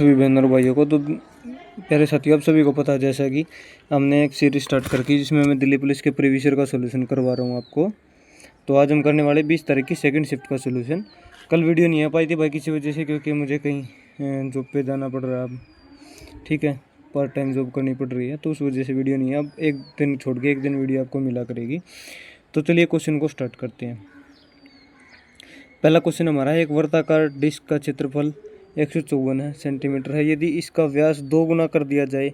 सभी बहन और भाइयों को तो प्यारे साथियों, आप सभी को पता है जैसा कि हमने एक सीरीज स्टार्ट कर की जिसमें मैं दिल्ली पुलिस के प्रीवियस ईयर का सोल्यूशन करवा रहा हूँ आपको। तो आज हम करने वाले 20 तारीख की सेकंड शिफ्ट का सोल्यूशन। कल वीडियो नहीं आ पाई थी भाई किसी वजह से, क्योंकि मुझे कहीं जॉब पे जाना पड़ रहा है अब, ठीक है, पार्ट टाइम जॉब करनी पड़ रही है, तो उस वजह से वीडियो नहीं है। अब एक दिन छोड़ के एक दिन वीडियो आपको मिला करेगी। तो चलिए क्वेश्चन को स्टार्ट करते हैं। पहला क्वेश्चन हमारा है, एक वर्ताकार डिस्क का क्षेत्रफल 154 सेंटीमीटर है। यदि इसका व्यास 2 गुना कर दिया जाए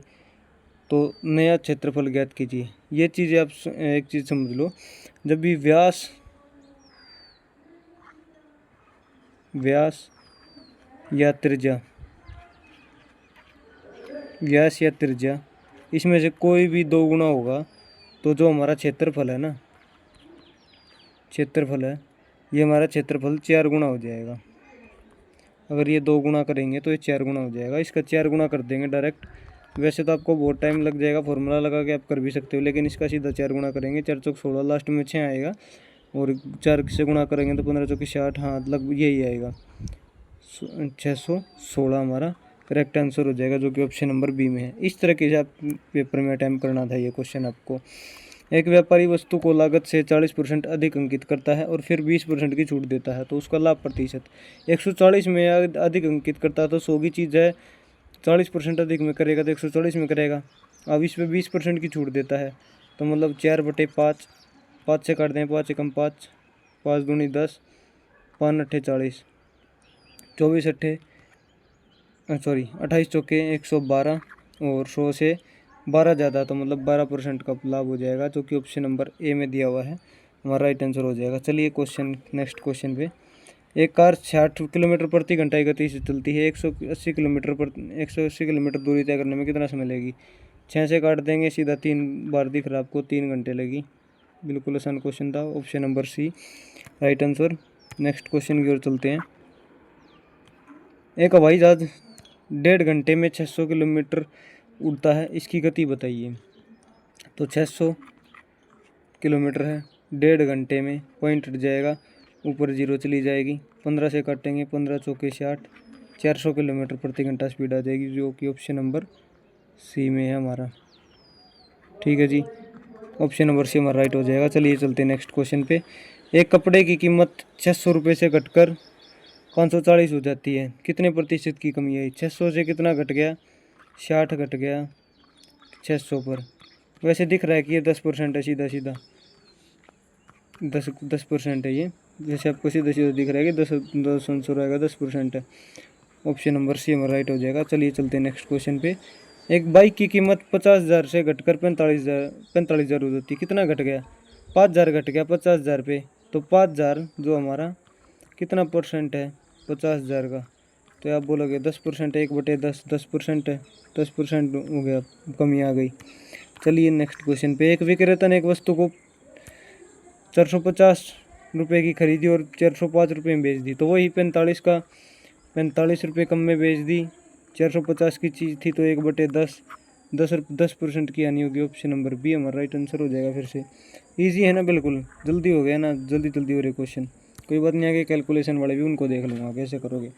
तो नया क्षेत्रफल ज्ञात कीजिए। ये चीज़ आप एक चीज़ समझ लो, जब भी व्यास या त्रिज्या इसमें से कोई भी 2 गुना होगा तो जो हमारा क्षेत्रफल है ये हमारा क्षेत्रफल 4 गुना हो जाएगा। अगर ये 2 गुना करेंगे तो ये 4 गुना हो जाएगा। इसका 4 गुना कर देंगे डायरेक्ट। वैसे तो आपको बहुत टाइम लग जाएगा, फॉर्मूला लगा के आप कर भी सकते हो, लेकिन इसका सीधा 4 गुना करेंगे। 4 चौक 16, लास्ट में 6 आएगा, और 4 से गुना करेंगे तो 15 चौकी 60, हाँ लगभग यही आएगा। 616 हमारा करेक्ट आंसर हो जाएगा, जो कि ऑप्शन नंबर बी में है। इस तरह के आप पेपर में अटैम्प्ट करना था ये क्वेश्चन आपको। एक व्यापारी वस्तु को लागत से 40% अधिक अंकित करता है और फिर 20% की छूट देता है, तो उसका लाभ प्रतिशत 140 में अधिक अंकित करता है, तो 100 की चीज़ है, 40% अधिक में करेगा तो 140 में करेगा। अब इस पर 20% की छूट देता है, तो मतलब 4/5, 5 से काट दें, 5 एकम 5, 5 दूनी 10, 5 अट्ठे 40, 28 चौके 112, और 100 से 12 ज़्यादा, तो मतलब 12% का लाभ हो जाएगा, जो कि ऑप्शन नंबर ए में दिया हुआ है, हमारा राइट आंसर हो जाएगा। चलिए नेक्स्ट क्वेश्चन पे। एक कार 60 किलोमीटर प्रति घंटा की गति से चलती है। 180 किलोमीटर दूरी तय करने में कितना समय लगेगी? 6 से काट देंगे, सीधा 3 बार दिख रहा है आपको, 3 घंटे लगी। बिल्कुल आसान क्वेश्चन था, option number C right answer. Next question की ओर चलते हैं। एक हवाई जहाज 1.5 घंटे में 600 किलोमीटर उड़ता है, इसकी गति बताइए। तो 600 किलोमीटर है, 1.5 घंटे में, पॉइंट हट जाएगा, ऊपर 0 चली जाएगी, 15 से काटेंगे, 15 चौके 60, 400 किलोमीटर प्रति घंटा स्पीड आ जाएगी, जो कि ऑप्शन नंबर सी में है हमारा। ठीक है जी, ऑप्शन नंबर सी हमारा राइट हो जाएगा। चलिए चलते हैं नेक्स्ट क्वेश्चन पे। एक कपड़े की कीमत 600 रुपये से घटकर 540 हो जाती है, कितने प्रतिशत की कमी है? 600 से कितना घट गया? 60 घट गया 600 पर। वैसे दिख रहा है कि ये 10% है, सीधा 10% है ये, जैसे आपको सीधा दिख रहा है कि 10 आंसर रहेगा, 10% है। ऑप्शन नंबर सी हमारा राइट हो जाएगा। चलिए चलते हैं नेक्स्ट क्वेश्चन पे। एक बाइक की कीमत 50,000 से घटकर 45,000 हो जाती है, कितना घट गया? 5,000 घट गया 50,000 पे, तो 5,000 जो हमारा कितना परसेंट है 50,000 का? तो आप बोलोगे 10% है, 1/10, 10% है, 10% हो गया, कमी आ गई। चलिए नेक्स्ट क्वेश्चन पे। एक विक्रेता ने एक वस्तु को 450 रुपये की खरीदी और 405 रुपये में बेच दी, तो वही 45 रुपये कम में बेच दी। 450 की चीज़ थी तो 1/10, 10% की हानि होगी। ऑप्शन नंबर बी हमारा राइट आंसर हो जाएगा। फिर से ईजी है ना, बिल्कुल जल्दी हो गया ना, जल्दी हो रहे क्वेश्चन। कोई बात नहीं, आगे कैलकुलेशन वाले भी उनको देख लूँगा कैसे करोगे।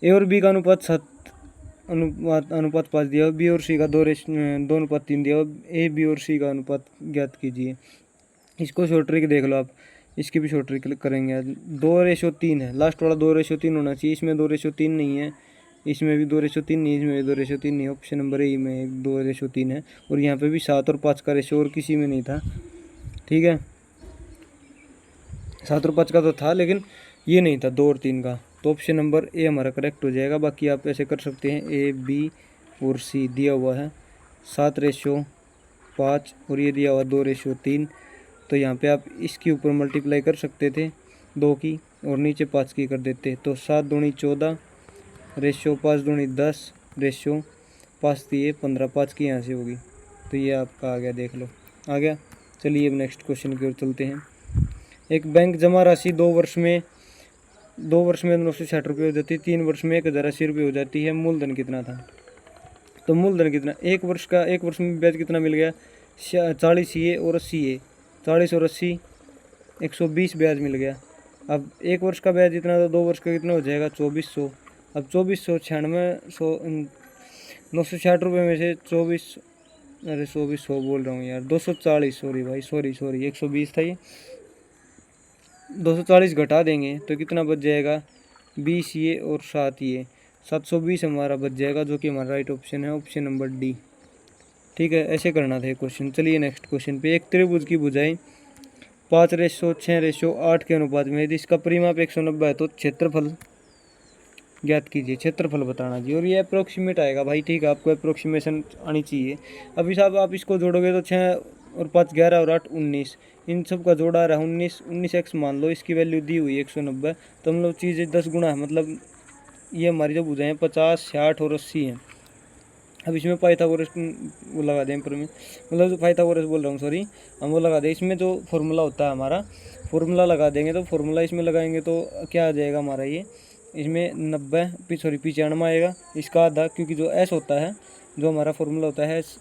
ए और बी का अनुपात 5 दिया हो, बी और सी का 2:3 दिया हो, ए बी और सी का अनुपात ज्ञात कीजिए। इसको शॉर्ट ट्रिक देख लो आप, इसकी भी शॉर्ट ट्रिक करेंगे आज। 2:3 है, लास्ट वाला 2:3 होना चाहिए, इसमें 2:3 नहीं है, इसमें भी 2:3 नहीं, इसमें भी 2:3 नहीं है। ऑप्शन नंबर ए में 2:3 है, और यहाँ पे भी 7 और 5 का रेशो और किसी में नहीं था। ठीक है, 7 और 5 का तो था, लेकिन ये नहीं था 2 और 3 का, तो ऑप्शन नंबर ए हमारा करेक्ट हो जाएगा। बाकी आप ऐसे कर सकते हैं, ए बी और सी दिया हुआ है 7:5 और ये दिया हुआ 2:3, तो यहाँ पे आप इसके ऊपर मल्टीप्लाई कर सकते थे 2 की, और नीचे 5 की कर देते, तो 7 दूनी 14 रेशो 5 दूनी 10 रेशो 5 दिए 15, 5 की यहाँ से होगी, तो ये आपका आ गया, देख लो आ गया। चलिए अब नेक्स्ट क्वेश्चन की ओर चलते हैं। एक बैंक जमा राशि 2 वर्ष में 960 रुपये हो जाती है, 3 वर्ष में 1,080 रुपये हो जाती है, मूलधन कितना था? तो मूलधन कितना, एक वर्ष में ब्याज कितना मिल गया? 40 ये और 80 ये, 40 और 80 120 ब्याज मिल गया। अब एक वर्ष का ब्याज इतना, तो 2 वर्ष का कितना हो जाएगा? 2400, अब 960 रुपये में से 100 बोल रहा हूँ यार, 240, सॉरी भाई, सॉरी 120 था ये, 240 घटा देंगे तो कितना बच जाएगा, 20 ये और 7 ये, 720 हमारा बच जाएगा, जो कि हमारा राइट ऑप्शन है, ऑप्शन नंबर डी। ठीक है, ऐसे करना था ये क्वेश्चन। चलिए नेक्स्ट क्वेश्चन पे, एक त्रिभुज की भुजाएं 5:6:8 के अनुपात में, यदि इसका परिमाप 190 है तो क्षेत्रफल ज्ञात कीजिए। क्षेत्रफल बताना जी, और ये अप्रोक्सीमेट आएगा भाई, ठीक है, आपको अप्रोक्सीमेशन आनी चाहिए। अभी साहब आप इसको जोड़ोगे तो 6 और 5 11 और 8 19, इन सब का जोड़ा रहा 19 एक्स मान लो, इसकी वैल्यू दी हुई 190, तो हम लोग चीज़ें 10 गुना है, मतलब ये हमारी जो भुजाएं 50, 60 और 80 हैं। अब इसमें पाइथागोरस वो लगा दें पर में, मतलब जो पाइथागोरस बोल रहा हूँ, सॉरी, हम वो लगा दें। इसमें जो फॉर्मूला होता है हमारा, फॉर्मूला लगा देंगे, तो फॉर्मूला इसमें लगाएंगे तो क्या आ जाएगा हमारा ये, इसमें 95 आएगा, इसका आधा, क्योंकि जो एस होता है, जो हमारा फॉर्मूला होता है S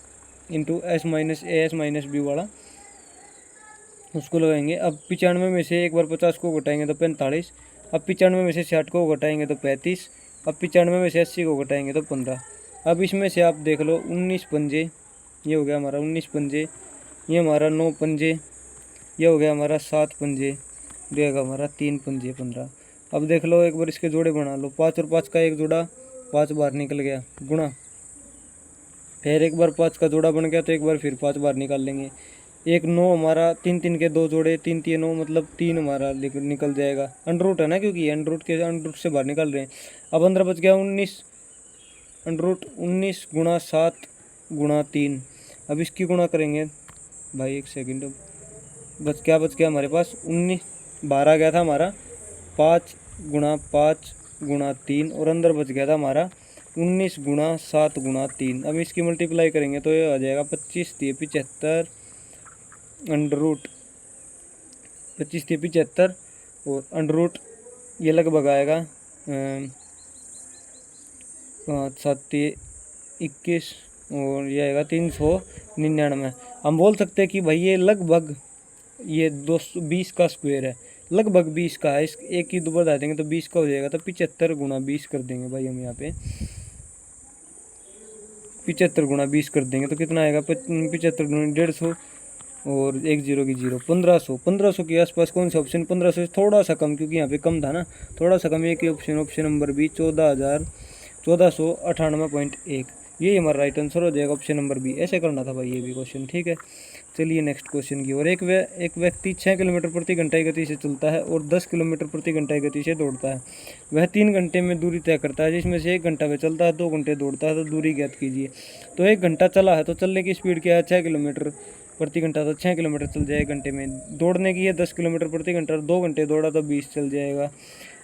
into S minus A S minus B वाला, उसको लगाएंगे। अब 95 में से एक बार 50 को घटाएंगे तो 45, अब 95 में से 60 को घटाएंगे तो 35, अब 95 में से 80 को घटाएंगे तो 15। अब इसमें से आप देख लो 19 पंजे, ये हो गया हमारा 19 पंजे, ये हमारा 9 पंजे, ये हो गया हमारा 7 पंजे, देगा हमारा 3 पंजे 15। अब देख लो एक बार इसके जोड़े बना लो, 5 और 5 का एक जोड़ा, 5 बार निकल गया, गुणा, फिर एक बार 5 का जोड़ा बन गया तो एक बार फिर 5 बार निकाल लेंगे, एक 9 हमारा, 3 3 के 2 जोड़े, 3 3 9, मतलब 3 हमारा निकल जाएगा, अंडर रूट है ना, क्योंकि अंडर रूट से बाहर निकाल रहे हैं। अब अंदर बच गया 19, अंडर रूट 19 गुणा 7 गुणा 3। अब इसकी गुणा करेंगे भाई, एक सेकेंड, बच गया हमारे पास 19, 12 गया था हमारा, 5 गुणा 5 गुणा 3, और अंदर बच गया था हमारा 19 गुणा 7 गुणा 3। अब इसकी मल्टीप्लाई करेंगे तो ये आ जाएगा 25 3 75, अंडर रूट 25 3 75, और अंडर रूट ये लगभग आएगा 5 7 21, और ये आएगा 399। हम बोल सकते हैं कि भाई ये लगभग ये 220 का स्क्वायर है, लगभग 20 का है, इस एक की दो बढ़ा देंगे तो 20 का हो जाएगा, तो 75 गुणा 20 कर देंगे भाई हम यहाँ पे, 75 गुणा 20 कर देंगे तो कितना आएगा, 75 गुणा 150, और 1 0 की 0, 1500 के आसपास। कौन सा ऑप्शन, 1500 से थोड़ा सा कम, क्योंकि यहाँ पे कम था ना, थोड़ा सा कम, एक ही ऑप्शन, ऑप्शन नंबर बी, 14,1498.1, ये हमारा राइट आंसर हो जाएगा, ऑप्शन नंबर बी। ऐसे करना था भाई ये भी क्वेश्चन, ठीक है। चलिए नेक्स्ट क्वेश्चन की ओर, एक व्यक्ति 6 किलोमीटर प्रति घंटा की गति से चलता है और 10 किलोमीटर प्रति घंटा की गति से दौड़ता है। वह 3 घंटे में दूरी तय करता है, जिसमें से 1 घंटा वह चलता है, 2 घंटे दौड़ता है, तो दूरी ज्ञात कीजिए। तो 1 घंटा चला है तो चलने की स्पीड क्या है, 6 किलोमीटर प्रति घंटा, तो 6 किलोमीटर चल जाए 1 घंटे में। दौड़ने की है 10 किलोमीटर प्रति घंटा, 2 घंटे दौड़ा तो 20 चल जाएगा,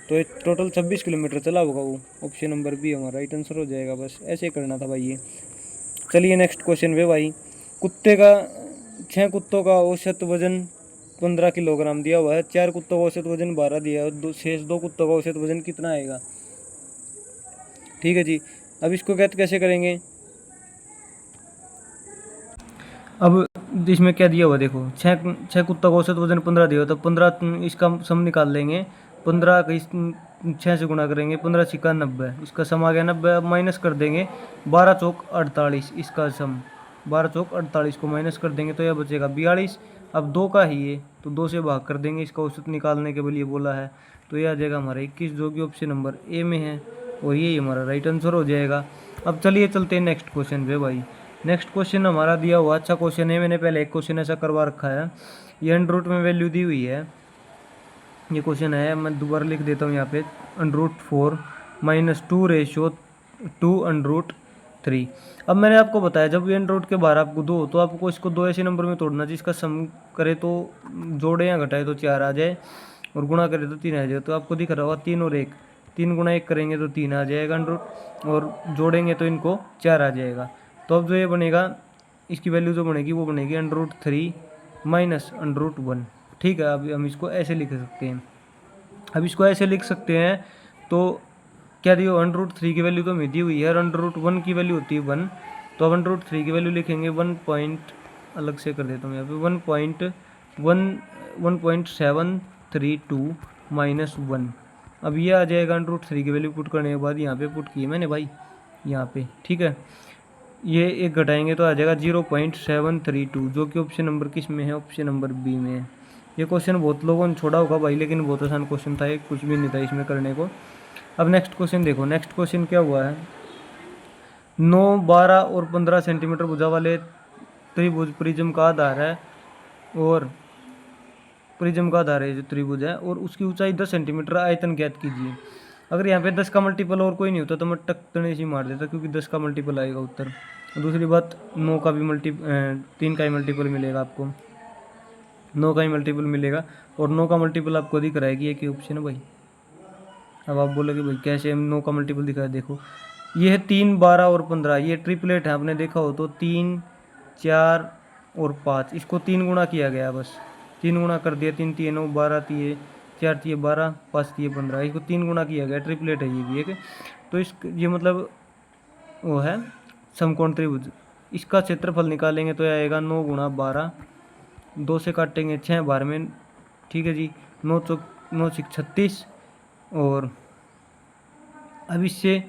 तो टोटल 26 किलोमीटर चला होगा वो, ऑप्शन नंबर बी हमारा राइट आंसर हो जाएगा। बस ऐसे करना था भाई ये। चलिए नेक्स्ट क्वेश्चन वे भाई, 6 कुत्तों का औसत वजन 15 किलोग्राम दिया हुआ है, 4 कुत्तों का औसत वजन 12 दिया है, शेष 2 कुत्तों का औसत वजन कितना आएगा। ठीक है जी, अब इसको कैसे करेंगे, अब इसमें क्या दिया हुआ देखो, 6 कुत्तों का औसत वजन 15 दिया हुआ, तो 15 इसका सम निकाल लेंगे, 15 का 6 से गुणा करेंगे, 15 छिक्का 90, इसका सम आ गया 90। अब माइनस कर देंगे 12 चौक 48, इसका सम 12 चौक 48 को माइनस कर देंगे तो यह बचेगा 42। अब 2 का ही है तो 2 से भाग कर देंगे, इसका औसत निकालने के लिए बोला है, तो यह आ जाएगा हमारा 21, जो कि ऑप्शन नंबर ए में है, और यही हमारा राइट आंसर हो जाएगा। अब चलिए चलते हैं नेक्स्ट क्वेश्चन पे भाई। नेक्स्ट क्वेश्चन हमारा दिया हुआ अच्छा क्वेश्चन है, मैंने पहले एक क्वेश्चन ऐसा करवा रखा है, ये अंडर रूट में वैल्यू दी हुई है, ये क्वेश्चन है, मैं दोबारा लिख देता हूँ यहाँ पे, under root 4 minus 2/2 under root 3। अब मैंने आपको बताया जब ये अंडर रूट के बाहर आपको 2 तो आपको इसको 2 ऐसे नंबर में तोड़ना, जिसका सम करे तो जोड़े या घटाए तो 4 आ जाए, और गुणा करे तो 3 आ जाए। तो आपको दिख रहा होगा 3 और 1, 3 गुणा 1 करेंगे तो 3 आ जाएगा अंडर रूट, और जोड़ेंगे तो इनको 4 आ जाएगा। तो अब जो ये बनेगा, इसकी वैल्यू जो बनेगी वो बनेगी under root 3 minus under root 1। ठीक है, अब हम इसको ऐसे लिख सकते हैं, अब इसको ऐसे लिख सकते हैं, तो क्या दियो, अंडर रूट 3 की वैल्यू तो हमें दी हुई है, और अंडर रूट 1 की वैल्यू होती है 1, तो अब अंडर रूट 3 की वैल्यू लिखेंगे 1 पॉइंट, अलग से कर देता हूँ यहाँ पे 1.732 माइनस 1, अब ये आ जाएगा √3 की वैल्यू पुट करने के बाद यहाँ पे पुट की है मैंने भाई यहाँ पे, ठीक है। ये एक घटाएंगे तो आ जाएगा 0.732, जो कि ऑप्शन नंबर किस में है, ऑप्शन नंबर बी में है। ये क्वेश्चन बहुत लोगों ने छोड़ा होगा भाई, लेकिन बहुत आसान क्वेश्चन था, ये कुछ भी नहीं था इसमें करने को। अब नेक्स्ट क्वेश्चन देखो, नेक्स्ट क्वेश्चन क्या हुआ है, 9, 12 और 15 सेंटीमीटर भुजा वाले त्रिभुज प्रिज्म का आधार है, और प्रिज्म का आधार है जो त्रिभुज है, और उसकी ऊंचाई 10 सेंटीमीटर, आयतन ज्ञात कीजिए। अगर यहाँ पे 10 का मल्टीपल और कोई नहीं होता तो मैं टक तने से मार देता, क्योंकि 10 का मल्टीपल आएगा उत्तर। दूसरी बात 9 का भी 3 का ही मल्टीपल मिलेगा आपको, 9 का ही मल्टीपल मिलेगा, और 9 का मल्टीपल आपको दिख रहा है कि एक ही ऑप्शन है भाई। अब आप बोलोगे भाई कैसे हम 9 का मल्टीपल दिखा है, देखो ये है 3, 12 और 15, ये ट्रिपलेट है, आपने देखा हो तो 3, 4 और 5, इसको 3 गुना किया गया, बस 3 गुना कर दिया, 3 3 9, 12 3 4 3 12, 5 3 15, इसको 3 गुना किया गया, ट्रिपलेट है ये भी एक। तो इस ये मतलब वो है समकोण त्रिभुज। इसका क्षेत्रफल निकालेंगे तो आएगा 9 गुणा 12, 2 से काटेंगे 6 बार में, ठीक है जी, 9 चौक 9 6 36, और अब इससे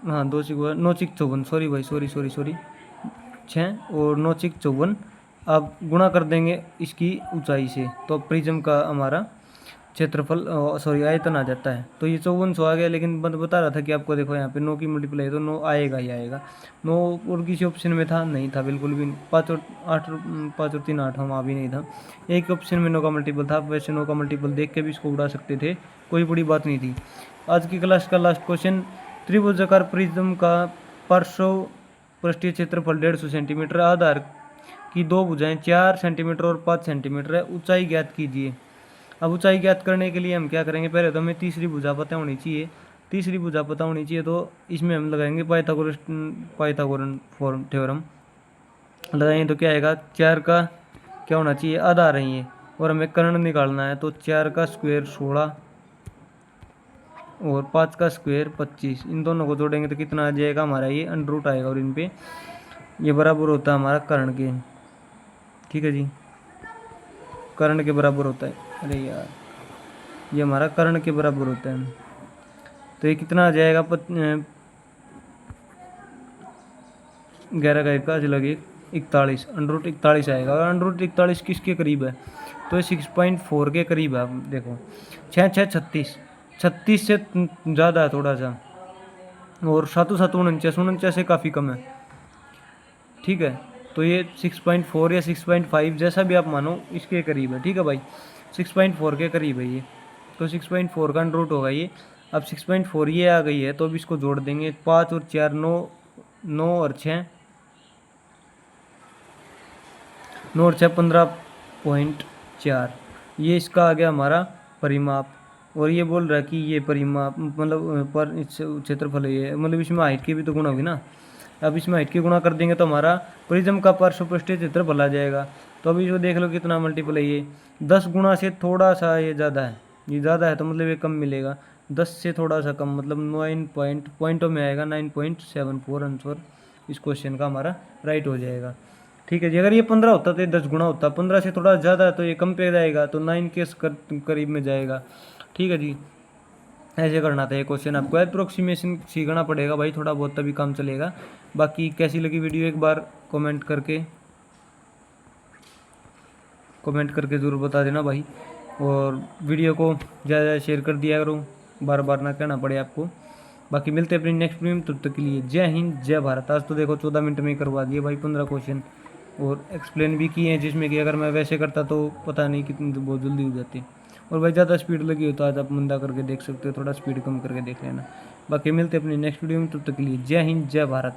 हाँ 2 6 9 6 54, सॉरी भाई, सॉरी 6 और 9 6 54, आप गुणा कर देंगे इसकी ऊंचाई से, तो प्रिज्म का हमारा क्षेत्रफल सॉरी आयतन आ जाता है। तो ये 5400 आ गया, लेकिन मैं बता रहा था कि आपको देखो यहाँ पे 9 की मल्टीप्लाई तो 9 आएगा ही आएगा। 9 और किसी ऑप्शन में था नहीं था, बिल्कुल भी 5 और 8 5 और 3 8 वहाँ भी नहीं था, एक ऑप्शन में 9 का मल्टीपल था। वैसे 9 का मल्टीपल देख के भी इसको उड़ा सकते थे, कोई बड़ी बात नहीं थी। आज की क्लास का लास्ट क्वेश्चन, त्रिभुजाकार प्रिज्म का पार्श्व पृष्ठीय क्षेत्रफल 150 सेंटीमीटर, आधार की 2 भुजाएं 4 सेंटीमीटर और 5 सेंटीमीटर है, ऊंचाई ज्ञात कीजिए। अब ऊंचाई ज्ञात करने के लिए हम क्या करेंगे, पहले तो हमें तीसरी भुजा पता होनी चाहिए, तीसरी भुजा पता होनी चाहिए, तो इसमें हम लगाएंगे पाइथागोरन थ्योरम लगाएंगे, तो क्या आएगा, 4 का क्या होना चाहिए, आधार है ये, और हमें कर्ण निकालना है, तो 4 का स्क्वायर 16 और 5 का स्क्वायर 25, इन दोनों को जोड़ेंगे तो कितना आ जाएगा हमारा, ये अंडर आएगा, और इन पे ये बराबर होता है हमारा कर्ण के, ठीक है जी, कर्ण के बराबर होता है, अरे यार ये हमारा कर्ण के बराबर होता है। तो ये कितना आ जाएगा, 11 का 1 का लग 41, अंडर 41 आएगा, और अंडर 41 किसके करीब है, तो ये 6.4 के करीब है। आप देखो 6 6 36, 36 से ज़्यादा है थोड़ा सा, और 7 7 49, 49 से काफ़ी कम है, ठीक है। तो ये 6.4 या 6.5 जैसा भी आप मानो इसके करीब है, ठीक है भाई, 6.4 के करीब है ये, तो 6.4 का अंडर होगा ये। अब 6.4 ये आ गई है, तो अब इसको जोड़ देंगे, 5 और 4 9, 9 और 6 9 और 6 15.4, ये इसका आ गया हमारा परिमाप। और ये बोल रहा है कि ये परिमाप मतलब पर क्षेत्रफल ये मतलब इसमें हाइट की भी तो गुणा होगी ना, अब इसमें हाइट की गुणा कर देंगे तो हमारा प्रिज्म का पार्श्व पृष्ठीय क्षेत्रफल आ जाएगा। तो अभी इसको देख लो कितना मल्टीपल है, ये 10 गुणा से थोड़ा सा ये ज़्यादा है, ये ज़्यादा है तो मतलब ये कम मिलेगा, 10 से थोड़ा सा कम, मतलब 9 पॉइंटों में आएगा, 9.74 आंसर इस क्वेश्चन का हमारा राइट हो जाएगा, ठीक है जी। अगर ये 15 होता तो ये 10 गुणा होता, 15 से थोड़ा ज़्यादा है तो ये कम पे जाएगा, तो 9 के करीब में जाएगा, ठीक है जी। ऐसे करना था ये क्वेश्चन, आपको अप्रोक्सीमेशन सीखना पड़ेगा भाई थोड़ा बहुत, तभी काम चलेगा। बाकी कैसी लगी वीडियो एक बार कमेंट करके ज़रूर बता देना भाई, और वीडियो को ज़्यादा शेयर कर दिया करो, बार बार ना कहना पड़े आपको। बाकी मिलते हैं अपनी नेक्स्ट वीडियो में, तब तक के लिए जय हिंद जय भारत। आज तो देखो 14 मिनट में ही करवा दिए भाई 15 क्वेश्चन, और एक्सप्लेन भी किए हैं, जिसमें कि अगर मैं वैसे करता तो पता नहीं कितनी तो बहुत जल्दी हो जाती, और भाई ज़्यादा स्पीड लगी हो तो आज आप मंदा करके देख सकते हो, थोड़ा स्पीड कम करके देख लेना। बाकी मिलते हैं अपनी नेक्स्ट वीडियो में, तब तक के लिए जय हिंद जय भारत।